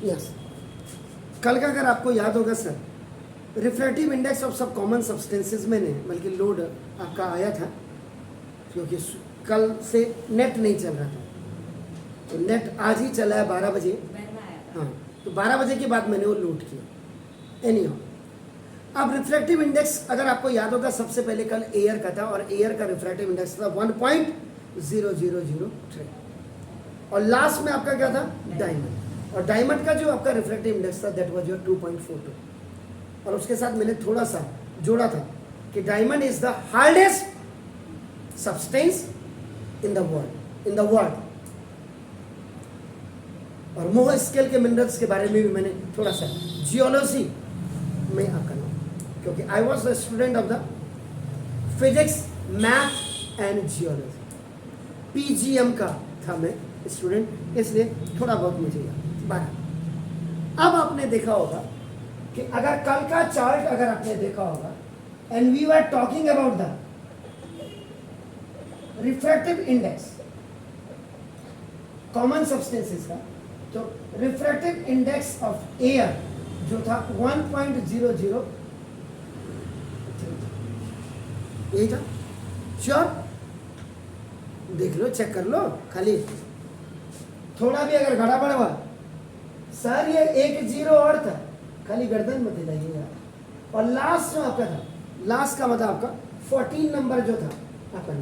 Yes, कल का अगर आपको याद होगा सर, रिफ्रैक्टिव इंडेक्स ऑफ सब कॉमन सब्सटेंसेज में ने बल्कि लोड आपका आया था, क्योंकि कल से नेट नहीं चल रहा था, तो नेट आज ही चला है 12 बजे। हाँ, तो 12 बजे के बाद मैंने वो लोड किया। एनी अब रिफ्रैक्टिव इंडेक्स अगर आपको याद होगा, सबसे पहले कल एयर का था, और एयर का रिफ्रैक्टिव इंडेक्स था 1.0003, और लास्ट में आपका क्या था, डायमंड, और डायमंड का जो आपका रिफ्रैक्टिव इंडेक्स था दैट वाज योर 2.42, और उसके साथ मैंने थोड़ा सा जोड़ा था कि diamond is the hardest substance in the world, और मोह स्केल के मिनरल्स के बारे में भी मैंने थोड़ा सा जियोलॉजी में आपका नाम, क्योंकि I was the student of the physics math and geology, PGM का था मैं स्टूडेंट, इसलिए थोड़ा बहुत मुझे याद। 12 अब आपने देखा होगा कि अगर कल का चार्ट अगर आपने देखा होगा, and we were talking about the refractive index common substances का, तो रिफ्रैक्टिव इंडेक्स ऑफ एयर जो था 1.00, यही था। श्योर, देख लो, चेक कर लो, खाली थोड़ा भी अगर गड़बड़ हुआ सर, ये 1 0 और था, खाली गर्दन मत हिलाइएगा। और लास्ट जो आपका था, लास्ट का मतलब आपका 14 नंबर जो था आपका,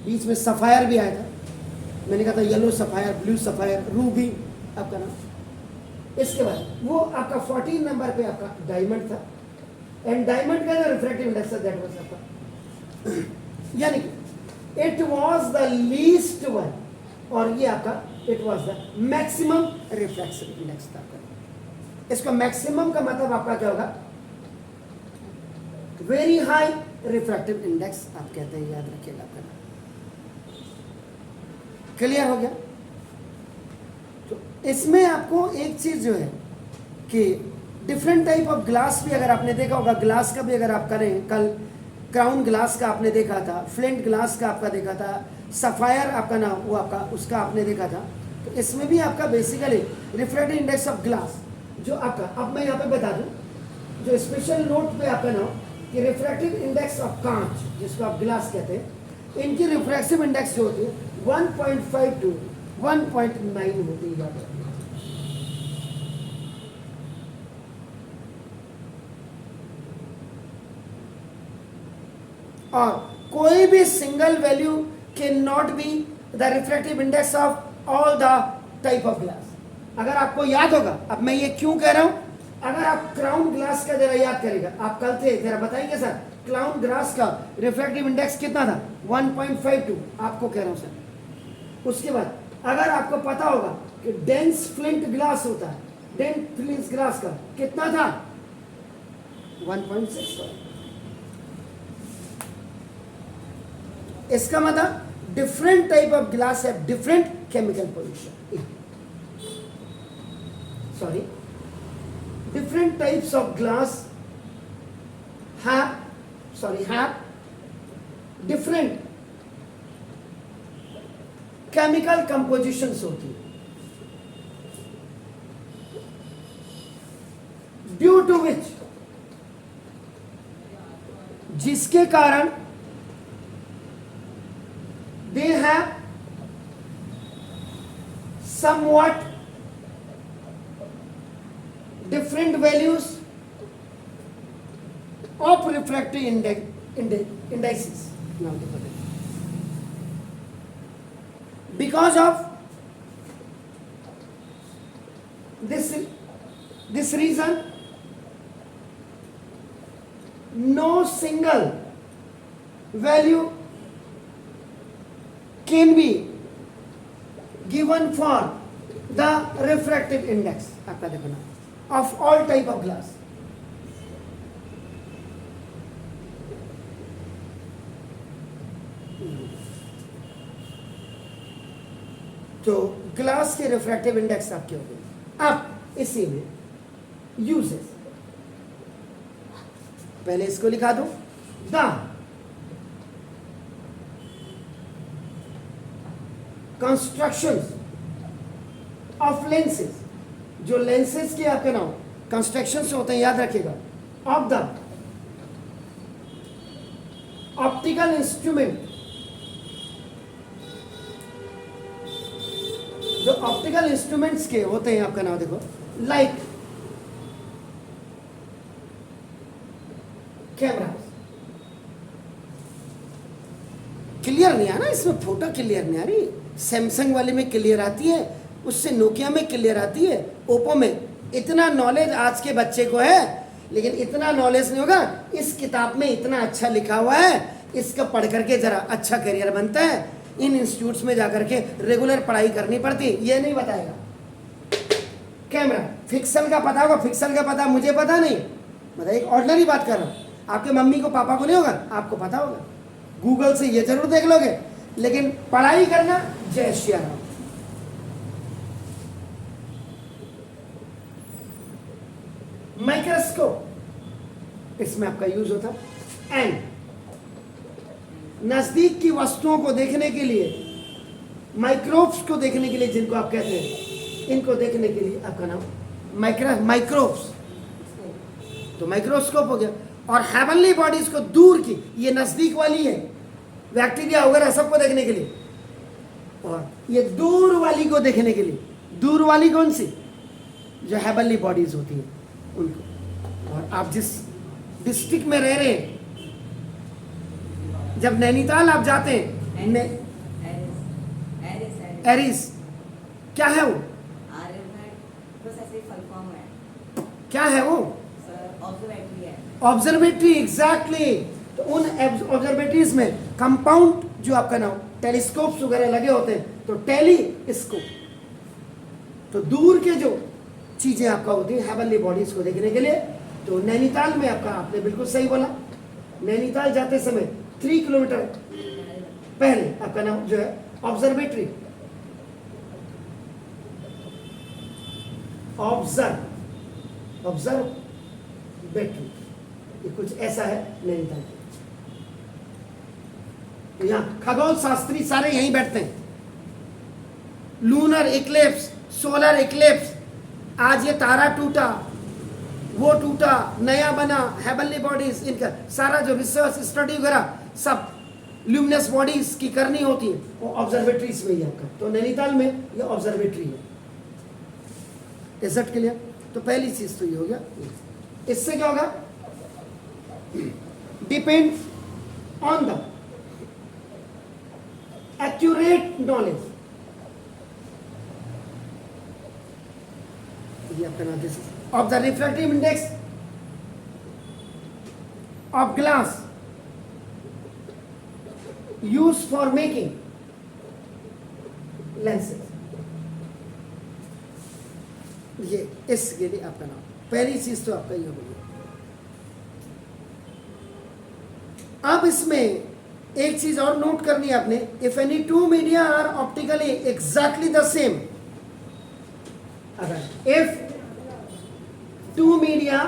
बीच में सफायर भी आया था, मैंने कहा था yellow sapphire, blue sapphire, Ruby आपका नाम। इसके बाद वो आपका 14 नंबर पे आपका डायमंड था, एंड डायमंड का जो रिफ्रैक्टिव इंडेक्स दैट वाज आपका, यानी कि it was the least one, और ये आपका it was the maximum reflection index था आपका। इसका मैक्सिमम का मतलब आपका क्या होगा, वेरी हाई रिफ्रैक्टिव इंडेक्स आप कहते हैं, याद रखिएगा आपका। क्लियर हो गया? तो इसमें आपको एक चीज जो है कि डिफरेंट टाइप ऑफ ग्लास भी अगर आपने देखा होगा, ग्लास का भी अगर आप करें, कल क्राउन ग्लास का आपने देखा था, फ्लिंट ग्लास का आपका देखा था, सफायर आपका ना वो आपका उसका आपने देखा था। तो इसमें भी आपका basically refractive index of glass जो आपका, अब मैं यहाँ पे बता दूँ, जो स्पेशल नोट पे आपका ना कि रिफ्रैक्टिव इंडेक्स ऑफ कांच जिसको आप ग्लास कहते हैं, इनकी रिफ्रैक्टिव इंडेक्स जो होती है 1.5 to 1.9 होती है। याद रखिए, और कोई भी single value can not be the refractive index of all the type of glass. अगर आपको याद होगा, अब मैं ये क्यों कह रहा हूं, अगर आप क्राउन ग्लास का जरा याद करेगा, आप कल थे जरा बताएंगे सर, क्राउन ग्लास का रिफ्रैक्टिव इंडेक्स कितना था, 1.52, आपको कह रहा हूं सर। उसके बाद अगर आपको पता होगा कि डेंस फ्लिंट ग्लास होता है, डेंस फ्लिंट ग्लास का कितना था, 1.65। इसका मतलब डिफरेंट टाइप ऑफ ग्लास है, different chemical position, sorry, different types of glass have different chemical compositions होती है, due to which, जिसके कारण they have somewhat different values of refractive indices. Because of this reason, no single value can be given for the refractive index आपका देखना of all type of glass. तो glass के refractive index आपके हो गए। अब इसी में यूजेस, पहले इसको लिखा दो, द कंस्ट्रक्शंस of lenses जो लेंसेज के आपके नाम कंस्ट्रक्शन से होते हैं, याद रखिएगा, ऑफ द ऑप्टिकल इंस्ट्रूमेंट, जो ऑप्टिकल इंस्ट्रूमेंट्स के होते हैं आपका नाम देखो, लाइक कैमरा। क्लियर नहीं आ रहा इसमें, फोटो क्लियर नहीं आ रही। सैमसंग वाले में क्लियर आती है, उससे नोकिया में क्लियर आती है, ओप्पो में। इतना नॉलेज आज के बच्चे को है, लेकिन इतना नॉलेज नहीं होगा। इस किताब में इतना अच्छा लिखा हुआ है, इसका पढ़ करके जरा अच्छा करियर बनता है। इन इंस्टीट्यूट्स में जाकर के रेगुलर पढ़ाई करनी पड़ती, ये नहीं बताएगा। कैमरा फिक्सल का पता होगा, फिक्सल का पता मुझे पता नहीं, मतलब एक ऑर्डिनरी बात कर रहा हूँ। आपके मम्मी को पापा को नहीं होगा, आपको पता होगा, गूगल से ये जरूर देख लोगे, लेकिन पढ़ाई करना जय श्री राम। माइक्रोस्कोप, इसमें आपका यूज होता है। एंड नजदीक की वस्तुओं को देखने के लिए, माइक्रोब्स को देखने के लिए, जिनको आप कहते हैं, इनको देखने के लिए आपका नाम माइक्रोब्स, तो माइक्रोस्कोप हो गया। और हेवनली बॉडीज को, दूर की, ये नजदीक वाली है, बैक्टीरिया वगैरह सबको देखने के लिए, और ये दूर वाली को देखने के लिए। दूर वाली कौन सी? जो हेवनली बॉडीज होती है उनको। और आप जिस डिस्ट्रिक्ट में रह रहे हैं, जब नैनीताल आप जाते हैं, एरिस क्या है वो? क्या है वो? Observatory, exactly. तो उन ऑब्जर्वेटरीज में कंपाउंड जो आपका नाम टेलीस्कोप्स वगैरह लगे होते हैं, तो टेलीस्कोप, तो दूर के जो चीजें आपका होती है हेवनली बॉडीज को देखने के लिए। तो नैनीताल में आपका, आपने बिल्कुल सही बोला, नैनीताल जाते समय 3 किलोमीटर पहले आपका नाम जो है ऑब्जर्वेटरी, ऑब्जर्वेटरी, ये कुछ ऐसा है नैनीताल। तो यहाँ खगोल शास्त्री सारे यहीं बैठते हैं। लूनर इक्लिप्स, सोलर इक्लिप्स, आज ये तारा टूटा, वो टूटा, नया बना, हेवनली बॉडीज, इनका सारा जो रिसर्च स्टडी वगैरह सब ल्यूमिनस बॉडीज की करनी होती है, वो ऑब्जर्वेटरीज में ही आपका। तो नैनीताल में ये ऑब्जर्वेटरी है। इजट क्लियर? तो पहली चीज तो ये हो गया। इससे क्या होगा? Depend on the accurate knowledge, ये आपका नाम this of the refractive index of glass use for making lenses. ये इसके लिए आपका नाम, पहली चीज तो आपका ये हो गया। अब इसमें एक चीज और नोट करनी है आपने, if any two media are optically exactly the same, अगर if two media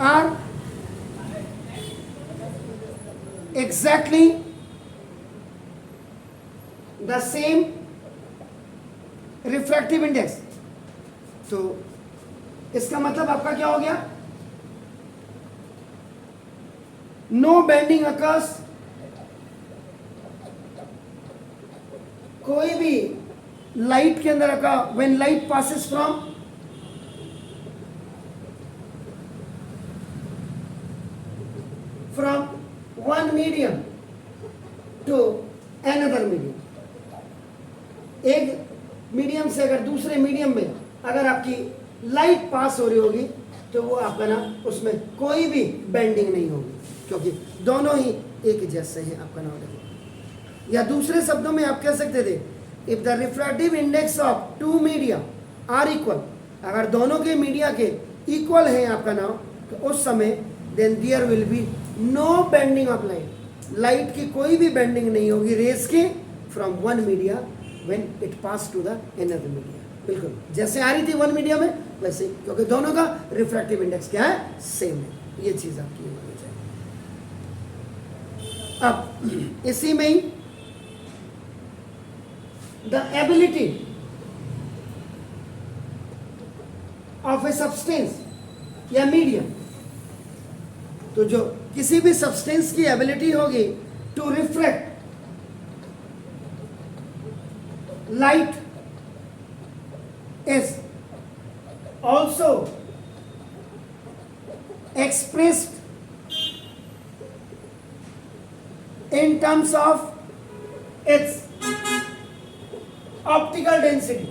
are exactly the same refractive index, तो इसका मतलब आपका क्या हो गया? नो बेंडिंग अकर्स, कोई भी लाइट के अंदर का when light passes from one medium to another medium, एक मीडियम से अगर दूसरे मीडियम में अगर आपकी लाइट पास हो रही होगी, तो वो आपका ना उसमें कोई भी बेंडिंग नहीं होगी, क्योंकि दोनों ही एक जैसे हैं आपका नाम देखो। या दूसरे शब्दों में आप कह सकते थे, if the refractive index of two media are equal, अगर दोनों के मीडिया के इक्वल है आपका नाम, तो उस समय then there will be no bending of light, light की कोई भी बेंडिंग नहीं होगी रेस के from one media when it pass to the another media. बिल्कुल जैसे आ रही थी वन मीडिया में वैसे, क्योंकि दोनों का रिफ्रैक्टिव इंडेक्स क्या है? सेम है। ये चीज आपकी होनी चाहिए। अब इसी में ही the ability of a substance या मीडियम, तो जो किसी भी सब्सटेंस की एबिलिटी होगी to reflect light is also expressed in terms of its optical density।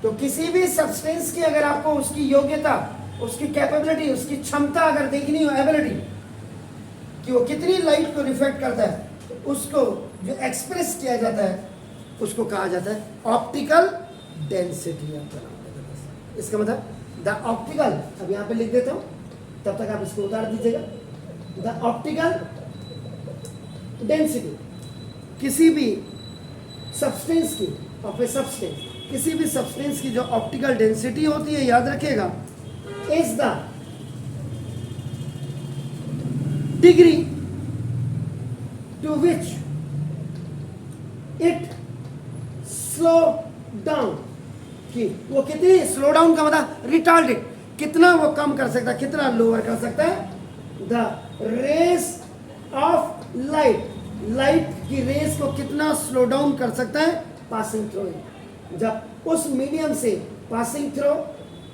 तो किसी भी सब्सटेंस की अगर आपको उसकी योग्यता, उसकी कैपेबिलिटी, उसकी क्षमता अगर देखनी हो, एबिलिटी कि वो कितनी लाइट को रिफ्लेक्ट करता है, तो उसको जो एक्सप्रेस किया जाता है उसको कहा जाता है ऑप्टिकल डेंसिटी। इसका मतलब द ऑप्टिकल, अब यहां पे लिख देता हूं, तब तक आप इसको उतार दीजिएगा। द ऑप्टिकल डेंसिटी किसी भी सब्सटेंस की, ऑफ ए सब्सटेंस, किसी भी सब्सटेंस की जो ऑप्टिकल डेंसिटी होती है, याद रखिएगा, is the degree to which it slow down, कि वो कितनी स्लो डाउन का मतलब रिटार्डेड, कितना वो कम कर सकता है, कितना लोअर कर सकता है the rays of light, light की रेस को कितना स्लो डाउन कर सकता है पासिंग थ्रू, जब उस मीडियम से पासिंग थ्रू,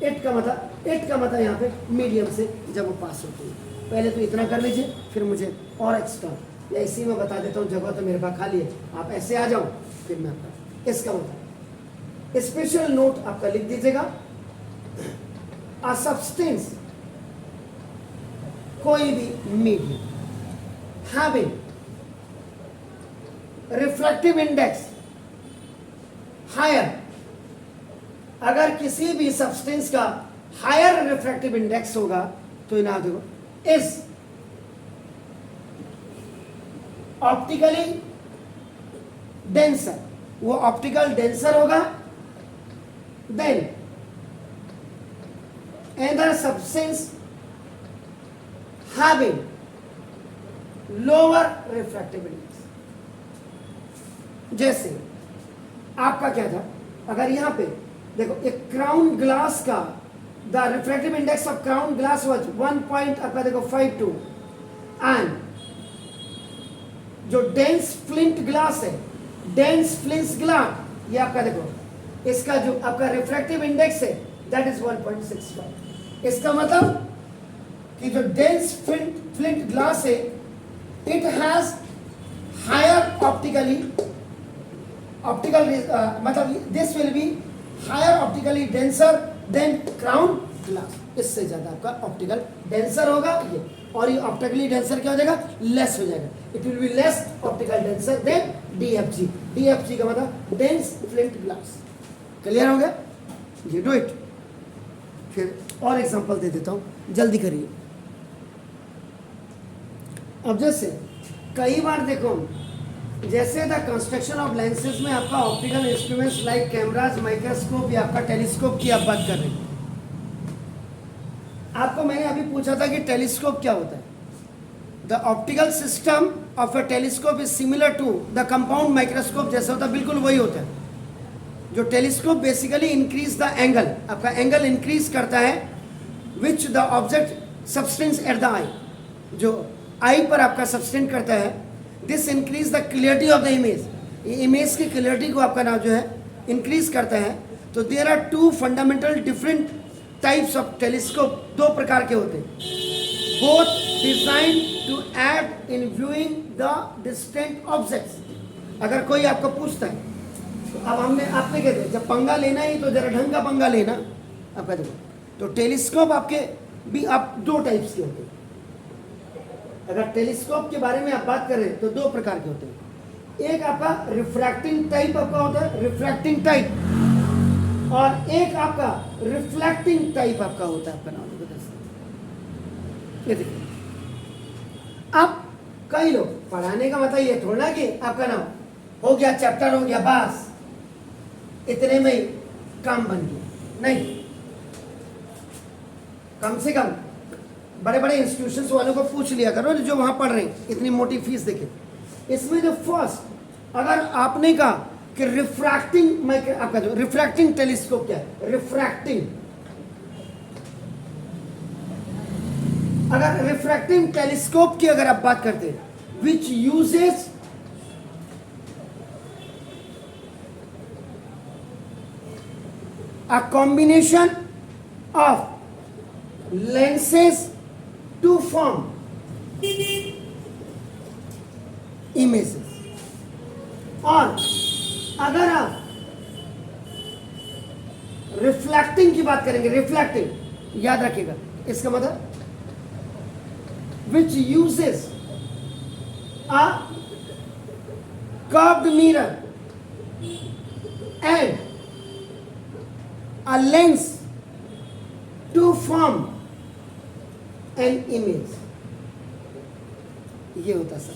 इट का मतलब यहाँ पे मीडियम से जब वो पास होती है। पहले तो इतना कर लीजिए, फिर मुझे और एक्स्ट्रा या इसी में बता देता हूँ, जगह तो मेरे पास खाली है, आप ऐसे आ जाओ, फिर मैं आपका इसका मतलब स्पेशल नोट आपका लिख दीजिएगा। अ सब्सटेंस, कोई भी medium having reflective index higher, अगर किसी भी सब्सटेंस का हायर रिफ्लेक्टिव इंडेक्स होगा तो इन्हें देखो इज ऑप्टिकली डेंसर, वो ऑप्टिकल डेंसर होगा then another substance having lower refractive index। जैसे आपका क्या था, अगर यहां पे देखो एक क्राउन ग्लास का the refractive index of crown glass was 1.52 and जो डेंस फ्लिंट ग्लास है, डेंस फ्लिंट ग्लास, ये आपका देखो इसका जो आपका रिफ्रैक्टिव इंडेक्स है दैट इज 1.65। इसका मतलब कि जो डेंस फ्लिंट ग्लास है इट हैज हायर ऑप्टिकल मतलब this will be higher optically denser than crown glass, इससे ज्यादा आपका ऑप्टिकल डेंसर होगा ये, और ये ऑप्टिकली डेंसर क्या हो जाएगा, लेस हो जाएगा, it will be less optical denser then DFG। DFG का मतलब डेंस फ्लिंट ग्लास। क्लियर हो गया, ये डू इट। फिर और एग्जांपल दे देता हूं, जल्दी करिए। अब जैसे कई बार देखो, जैसे द कंस्ट्रक्शन ऑफ लेंसेज में आपका optical instruments like cameras, microscope या आपका टेलीस्कोप की आप बात कर रहे हैं। आपको मैंने अभी पूछा था कि टेलीस्कोप क्या होता है। The optical system of a telescope is similar to the compound microscope, जैसा होता है बिल्कुल वही होता है। जो telescope basically increase the angle, आपका एंगल इंक्रीज करता है which the object substance at the eye, जो आई पर आपका सब्सटेंस करता है। This increase the clarity of the image, image की क्लियरिटी को आपका नाम जो है इंक्रीज करता है। तो there are to fundamental different types of telescope, दो प्रकार के होते हैं, both design to aid in viewing the distant objects. अगर कोई आपको पूछता है तो अब आपने कहते हैं जब पंगा लेना ही तो जरा ढंग का पंगा लेना, आपका देखो तो टेलीस्कोप आपके भी आप दो टाइप्स के होते हैं। अगर टेलीस्कोप के बारे में आप बात करें तो दो प्रकार के होते हैं, एक आपका रिफ्रैक्टिंग टाइप आपका होता है, रिफ्रैक्टिंग टाइप, और एक आपका रिफ्लेक्टिंग टाइप आपका होता है। आपका नाम ये देखिए, अब कई लोग पढ़ाने का मतलब ये थोड़ा कि आपका नाम हो गया, चैप्टर हो गया, बस इतने में ही काम बन गया, नहीं। कम से कम बड़े बड़े इंस्टीट्यूशंस वालों को पूछ लिया करो जो वहां पढ़ रहे हैं, इतनी मोटी फीस देके। इसमें जो फर्स्ट, अगर आपने कहा कि रिफ्रैक्टिंग, मैं आपका जो रिफ्रैक्टिंग टेलीस्कोप क्या है, रिफ्रैक्टिंग, अगर रिफ्रैक्टिंग टेलीस्कोप की अगर आप बात करते हैं, which uses a combination of lenses to form images, और अगर आप रिफ्लेक्टिंग की बात करेंगे, रिफ्लेक्टिंग याद रखिएगा इसका मतलब which uses a curved mirror and a lens to form an image, ये होता सर।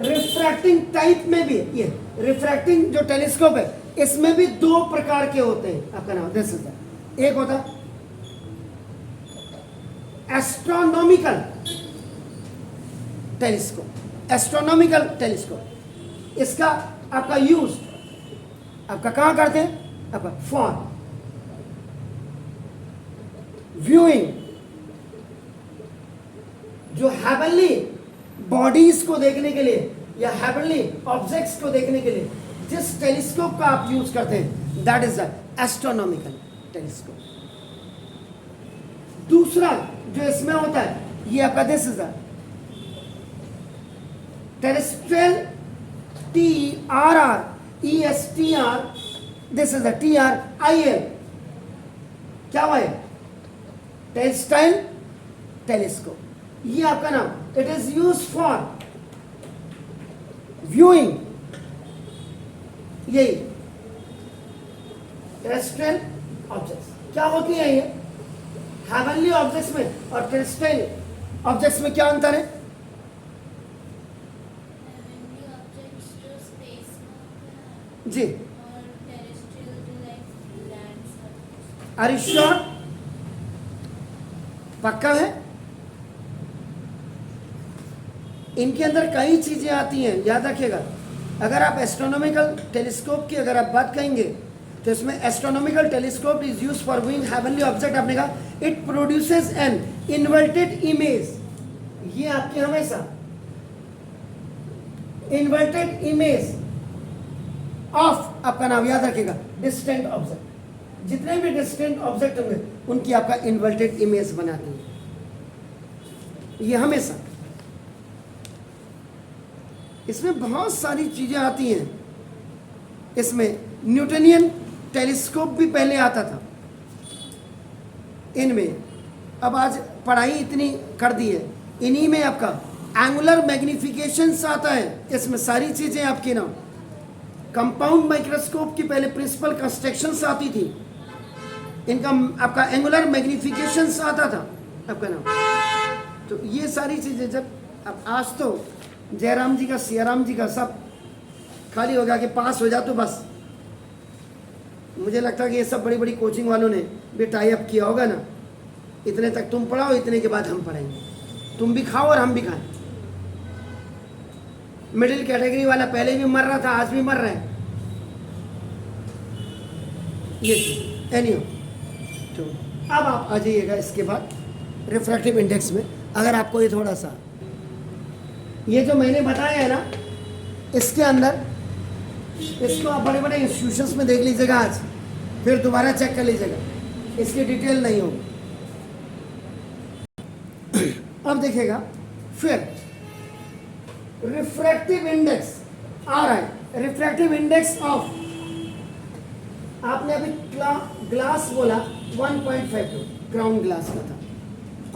रिफ्रैक्टिंग टाइप में भी ये रिफ्रैक्टिंग जो टेलीस्कोप है इसमें भी दो प्रकार के होते हैं, आपका नाम दिस इज, एक होता एस्ट्रोनॉमिकल टेलीस्कोप, एस्ट्रोनॉमिकल टेलीस्कोप, इसका आपका यूज आपका कहां करते हैं, आपका फॉर व्यूइंग, जो हेवनली बॉडीज को देखने के लिए या हेवनली ऑब्जेक्ट्स को देखने के लिए जिस टेलीस्कोप का आप यूज करते हैं, that is the astronomical telescope. दूसरा जो इसमें होता है, ये आपका this is the terrestrial TRR ESTR, this is the TRIL, क्या हुआ है, टेरेस्ट्रियल टेलीस्कोप, ये आपका नाम, it is use for viewing, यही टेरेस्ट्रियल ऑब्जेक्ट्स। क्या होती है ये, हेवनली ऑब्जेक्ट्स में और टेरेस्ट्रियल ऑब्जेक्ट्स में क्या अंतर है, जी आर यू श्योर, पक्का है, इनके अंदर कई चीजें आती हैं, याद रखिएगा। अगर आप एस्ट्रोनॉमिकल टेलीस्कोप की अगर आप बात करेंगे तो इसमें astronomical telescope is use for viewing heavenly object, आपने कहा it produces an inverted image, ये आपकी हमेशा इन्वर्टेड इमेज ऑफ, आपका नाम याद रखिएगा, डिस्टेंट ऑब्जेक्ट, जितने भी डिस्टेंट ऑब्जेक्ट होंगे उनकी आपका इन्वर्टेड इमेज बनाती है, ये हमेशा। इसमें बहुत सारी चीजें आती हैं, इसमें न्यूटनियन टेलीस्कोप भी पहले आता था इनमें, अब आज पढ़ाई इतनी कर दी है, इन्हीं में आपका एंगुलर मैग्निफिकेशन आता है, इसमें सारी चीजें आपकी ना, कंपाउंड माइक्रोस्कोप की पहले प्रिंसिपल कंस्ट्रक्शंस आती थी, इनका आपका एंगुलर मैग्निफिकेशन आता था, आपका नाम। तो ये सारी चीजें जब अब आज तो जयराम जी का, सियाराम जी का सब खाली हो गया कि पास हो जा तो बस। मुझे लगता है कि ये सब बड़ी बड़ी कोचिंग वालों ने भी टाई अप किया होगा ना, इतने तक तुम पढ़ाओ, इतने के बाद हम पढ़ेंगे, तुम भी खाओ और हम भी खाएं। मिडिल कैटेगरी वाला पहले भी मर रहा था, आज भी मर रहे हैं, ये एनीहो। तो अब आप आ जाइएगा इसके बाद रिफ्रैक्टिव इंडेक्स में। अगर आपको ये थोड़ा सा ये जो मैंने बताया है ना, इसके अंदर इसको आप बड़े बड़े इंस्टीट्यूशंस में देख लीजिएगा आज, फिर दोबारा चेक कर लीजिएगा, इसकी डिटेल नहीं होगी। अब देखिएगा फिर रिफ्रैक्टिव इंडेक्स आ रहा है, रिफ्रैक्टिव इंडेक्स ऑफ, आपने अभी ग्लास बोला 1.52 ग्राउंड ग्लास का था,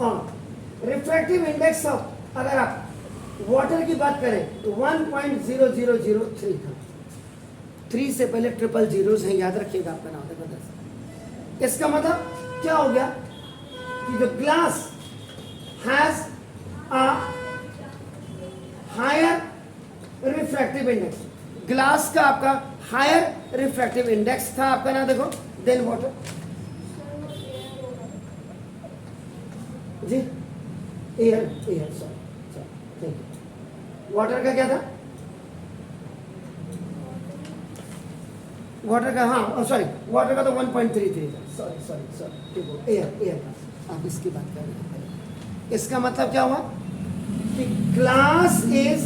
और रिफ्रैक्टिव इंडेक्स ऑफ अगर आप वाटर की बात करें तो 1.0003 था, 3 से पहले ट्रिपल जीरोस हैं, याद रखिएगा आपका नाम है। इसका मतलब क्या हो गया कि जो glass has a higher refractive index, glass का आपका हायर रिफ्रैक्टिव इंडेक्स था, आपका नाम देखो, देन वाटर, जी air, sorry, thank you. Water का क्या था, वाटर का, हाँ सॉरी, वाटर का तो 1.33 था, सॉरी ठीक हो, एयर का आप इसकी बात कर रहे हैं। इसका मतलब क्या हुआ कि glass is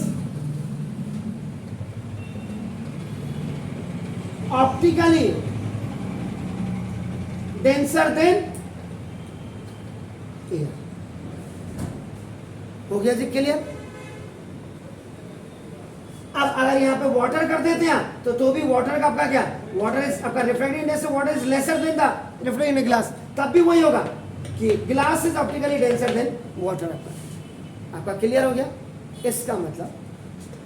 optically denser then air. हो गया जी क्लियर? अब अगर यहाँ पे वाटर कर देते हैं तो भी वाटर का आपका क्या, वाटर इज आपका refractive index, water is lesser than the reflecting in glass, तब भी वही होगा कि glass is optically denser than water. आपका क्लियर हो गया? इसका मतलब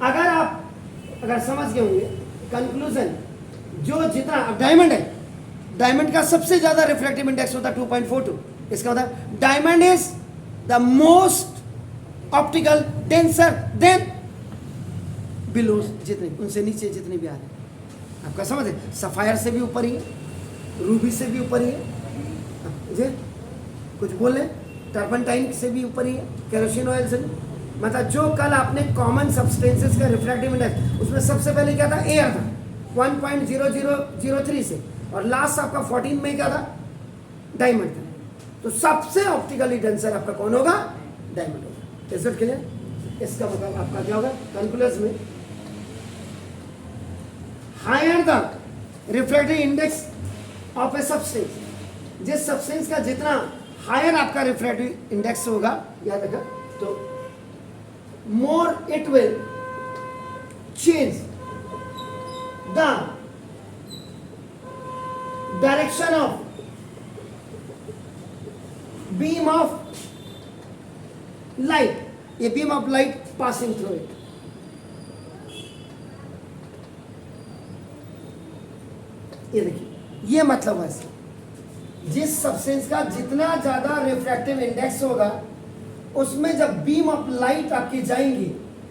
अगर समझ गए होंगे कंक्लूजन, जो जितना अब डायमंड है, डायमंड का सबसे ज्यादा रिफ्रैक्टिव इंडेक्स होता है 2.42। इसका मतलब diamond is the most optical denser then below, जितने उनसे नीचे जितने भी आ रहे हैं। आपका समझ है? सफायर से भी ऊपर ही है, रूबी से भी ऊपर ही है जी, कुछ बोले, टर्पनटाइन से भी ऊपर ही है, केरोसिन ऑयल से भी। मतलब जो कल आपने कॉमन सब्सटेंसेस का रिफ्रैक्टिव इंडेक्स, उसमें सबसे पहले क्या था, एयर था 1.0003 से, और लास्ट आपका 14 में क्या था, डायमंड था। तो सबसे ऑप्टिकली डेंसर आपका कौन होगा, डायमंड होगा। Is it clear? इसका मतलब आपका क्या होगा कंक्लूजन में, higher the refractive index of a substance, जिस सब्सटेंस का जितना हायर आपका रिफ्रैक्टिव इंडेक्स होगा, याद रखा, तो more it will change the direction of beam of light, ये beam of light passing through it. ये देखिए, ये मतलब है इसका, जिस सब्सटेंस का जितना ज्यादा रिफ्रैक्टिव इंडेक्स होगा, उसमें जब बीम ऑफ लाइट आपकी जाएंगी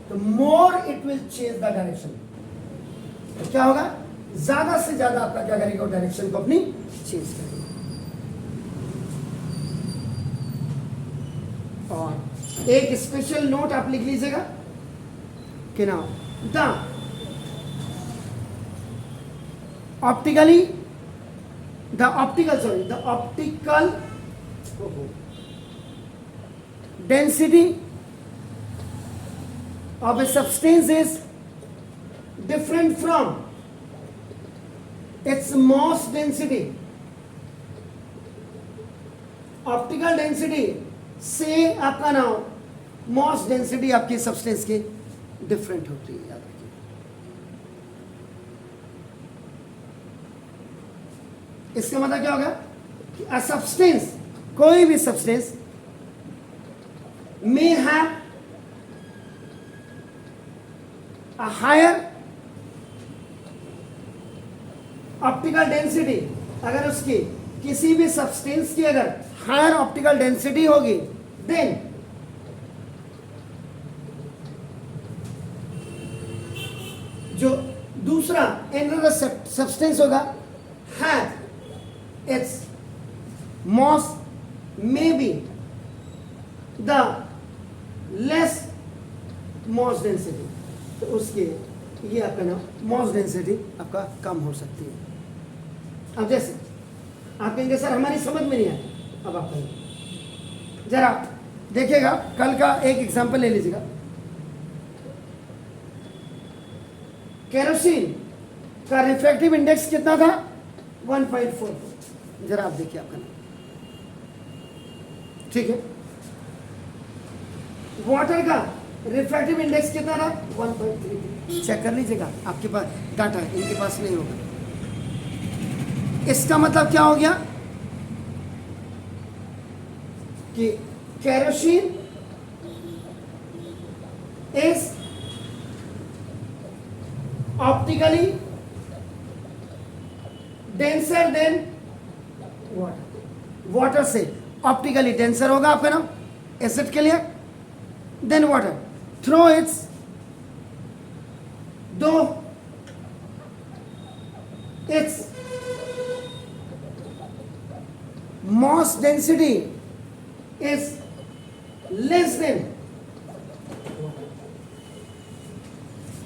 तो more it will change the direction. तो क्या होगा, ज्यादा से ज्यादा आपका क्या करेगा, डायरेक्शन को अपनी चेंज करेगा। और एक स्पेशल नोट आप लिख लीजिएगा कि ना, the optical density of a substance is different from its mass density। Optical density से आपका नाम मास डेंसिटी आपकी सब्सटेंस की डिफरेंट होती है, याद रखिए। इसका मतलब क्या होगा कि अ सब्सटेंस, कोई भी substance may have a higher optical density, अगर उसकी किसी भी सब्सटेंस की अगर हायर ऑप्टिकल डेंसिटी होगी, देन जो दूसरा एनदर सब्सटेंस होगा has its mass may be the less mass density, तो उसके ये आपका ना मास डेंसिटी आपका कम हो सकती है। अब जैसे आप कहेंगे सर हमारी समझ में नहीं आया, अब आप कहेंगे जरा देखिएगा, कल का एक एग्जांपल ले लीजिएगा। केरोसिन का रिफ्रैक्टिव इंडेक्स कितना था, 1.44। जरा आप देखिए आपका नाम, ठीक है। वाटर का रिफ्रैक्टिव इंडेक्स कितना था, 1.33। चेक कर लीजिएगा, आपके पास डाटा है, इनके पास नहीं होगा। इसका मतलब क्या हो गया कि kerosene is optically denser than water. Water से ऑप्टिकली डेंसर होगा आपका नाम, is it clear? Then water through its though its mass density is less than,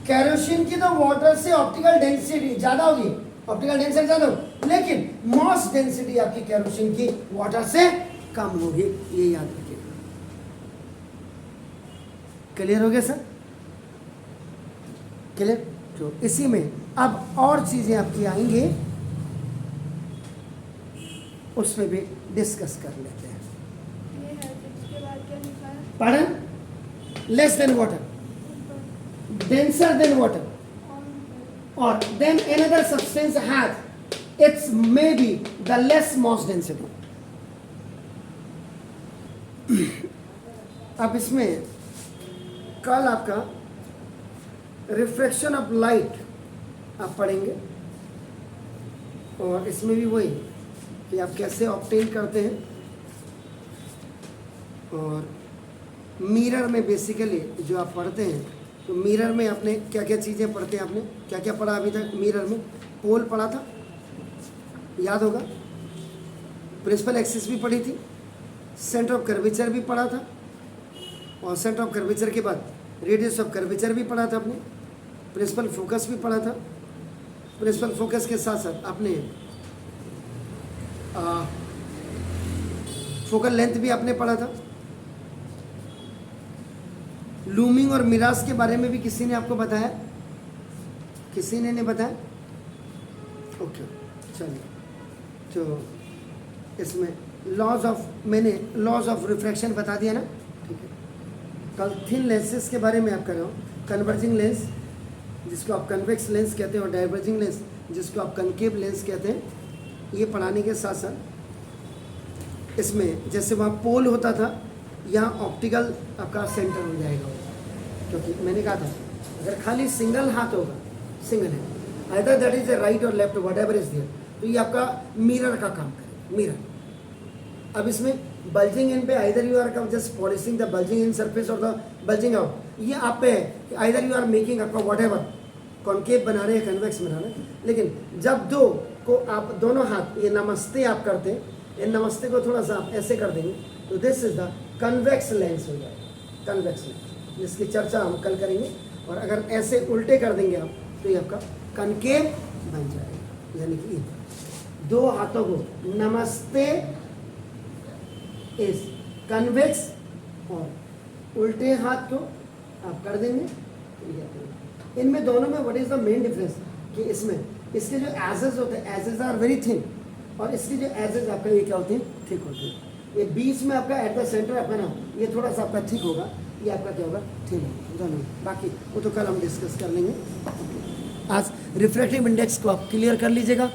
kerosene की तो वाटर से ऑप्टिकल डेंसिटी ज्यादा होगी, ऑप्टिकल डेंसिटी ज़्यादा हो, लेकिन मॉस डेंसिटी आपकी केरोसिन की वाटर से कम होगी, ये याद रखिएगा। क्लियर हो गया सर? क्लियर? तो इसी में अब और चीजें आपकी आएंगी, उसमें भी डिस्कस कर लेते हैं। ये है, इसके बाद क्या लिखा है? Pardon? Less than water, denser than water, or then another substance has its maybe the less mass density. अब इसमें कल आपका रिफ्रैक्शन ऑफ लाइट आप पढ़ेंगे, और इसमें भी वही कि आप कैसे ऑब्टेन करते हैं, और मिरर में बेसिकली जो आप पढ़ते हैं, तो मिरर में आपने क्या क्या चीज़ें पढ़ते हैं, आपने क्या क्या पढ़ा अभी तक मिरर में? पोल पढ़ा था, याद होगा, प्रिंसिपल एक्सिस भी पढ़ी थी, सेंटर ऑफ कर्वेचर भी पढ़ा था, और सेंटर ऑफ कर्वेचर के बाद रेडियस ऑफ कर्वेचर भी पढ़ा था आपने, प्रिंसिपल फोकस भी पढ़ा था, प्रिंसिपल फोकस के साथ साथ आपने फोकल लेंथ भी आपने पढ़ा था। लूमिंग और मिराज के बारे में भी किसी ने आपको बताया? किसी ने नहीं बताया? ओके, चलिए। तो इसमें लॉज ऑफ, मैंने लॉज ऑफ रिफ्रैक्शन बता दिया ना, ठीक है। कल थिन लेंसेज के बारे में आप कर रहा हूँ, कन्वर्जिंग लेंस जिसको आप कन्वेक्स लेंस कहते हैं, और डाइवर्जिंग लेंस जिसको आप कनकेव लेंस कहते हैं, ये पढ़ाने के साथ साथ इसमें जैसे वहाँ पोल होता था, यहाँ ऑप्टिकल आपका सेंटर हो जाएगा, क्योंकि मैंने कहा था अगर खाली सिंगल हाथ होगा, सिंगल है, either that is a right और left whatever is there, तो ये आपका मिरर का काम करेगा, मिरर। अब इसमें बल्जिंग इन पे either you are just polishing the bulging in surface और द बल्जिंग आउट, ये आप पे है, आइदर यू आर मेकिंग आपका वट एवर कॉन्केव बना रहे हैं, कन्वेक्स बना रहे हैं। लेकिन जब दो को आप दोनों हाथ ये नमस्ते आप करते हैं, ये नमस्ते को थोड़ा सा आप ऐसे कर देंगे, तो this is the convex lens हो जाएगा, कन्वेक्स लेंस, जिसकी चर्चा हम कल करेंगे। और अगर ऐसे उल्टे कर देंगे आप, तो ये आपका कनकेव बन जाएगा, यानी कि दो हाथों को नमस्ते इस कन्वेक्स, और उल्टे हाथ को आप कर देंगे। इनमें दोनों में what is the main difference, कि इसमें इसके जो एजेस होते हैं, एजेस आर वेरी थिन, और इसकी जो एजेस आपका ये क्या होते हैं, थिक होते हैं। ये बीच में आपका एट द सेंटर आपका ना, ये थोड़ा सा आपका थिक होगा, ये आपका क्या होगा, थिन होगा, दोनों। बाकी वो तो कल हम डिस्कस कर लेंगे। आज रिफ्रैक्टिव इंडेक्स को आप क्लियर कर लीजिएगा।